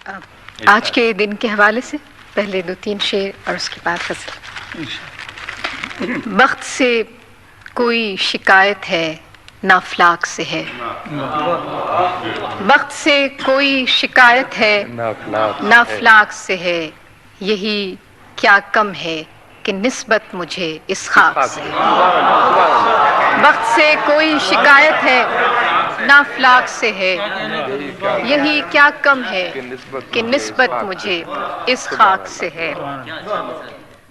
آج کے دن کے حوالے سے پہلے 2-3 شعر اور اس کے بعد غزل۔ بخت سے کوئی شکایت ہے نہ افلاک سے ہے، بخت سے کوئی شکایت ہے نہ افلاک سے ہے، یہی کیا کم ہے کہ نسبت مجھے اس خاک سے ہے۔ بخت سے کوئی شکایت ہے نہ افلاک سے ہے، یہی کیا کم ہے کہ نسبت مجھے اس خاک سے ہے۔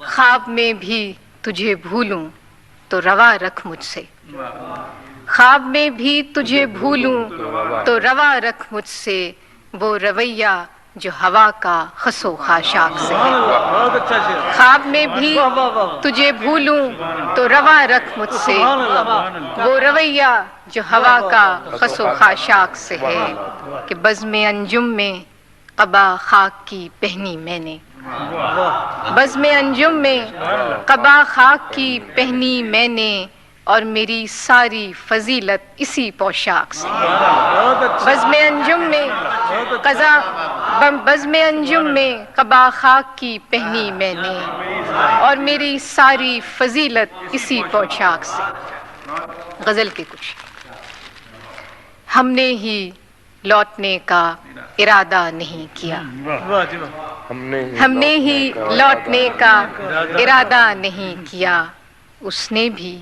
خواب میں بھی تجھے بھولوں تو روا رکھ مجھ سے، خواب میں بھی تجھے بھولوں تو روا رکھ مجھ سے، وہ رویہ جو ہوا کا خس و خاشاک سے ہے۔ خواب میں بھی تجھے بھولوں تو روا رکھ مجھ سے، وہ رویہ جو ہوا کا خس و خاشاک سے ہے، کہ بزم انجم میں قبا خاک کی پہنی میں نے، بزم انجم میں قبا خاک کی پہنی میں نے، اور میری ساری فضیلت اسی پوشاک سے ہے۔ بزم انجم میں بزم انجم میں قبا خاک کی پہنی میں نے، اور میری ساری فضیلت اسی پوشاک سے۔ غزل کے کچھ ہم نے ہی لوٹنے کا ارادہ نہیں کیا، ہم نے ہی لوٹنے کا ارادہ نہیں کیا، اس نے بھی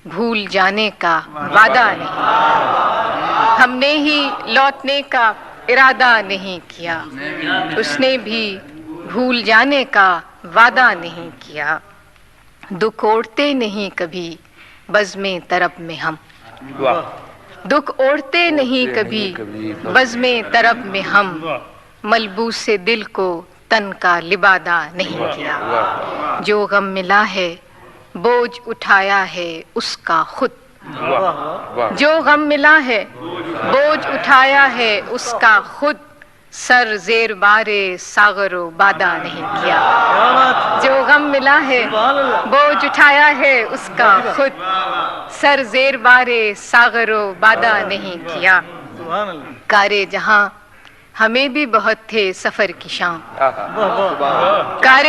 بھول جانے کا وعدہ نہیں، ہم نے ہی لوٹنے کا ارادہ نہیں کیا، اس نے بھی بھول جانے کا وعدہ نہیں کیا۔ دکھ اوڑھتے نہیں کبھی بزم طرب میں ہم، دکھ اوڑھتے نہیں کبھی بزم طرب میں ہم، ملبوس دل کو تن کا لبادہ نہیں کیا۔ جو غم ملا ہے بوجھ اٹھایا ہے اس کا خود، جو غم ملا ہے بوجھ اٹھایا ہے اس کا خود، سر زیر بار ساغر و بادہ نہیں کیا۔ جو غم ملا ہے بوجھ اٹھایا ہے اس کا خود، سر زیر بار ساغر و بادہ نہیں کیا۔ کار جہاں ہمیں بھی بہت تھے سفر کی شام، کار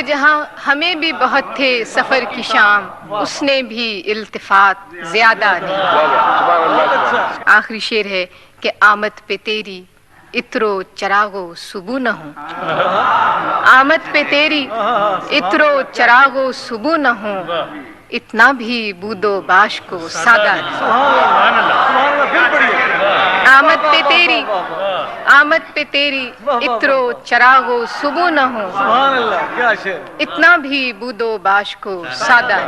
جہاں ہمیں بھی بہت تھے سفر کی شام، اس نے بھی التفات زیادہ نہیں کیا۔ آخری شعر ہے کہ آمد پہ تیری عطر و چراغ و صبو نہ ہوں، آمد پہ تیری عطر و چراغ و صبو نہ ہوں، اتنا بھی بود و باش کو سادہ آمد پہ تیری، آمد پہ تیری عطر و چراغ و صبو نہ ہوں، اتنا بھی بود و باش کو سادہ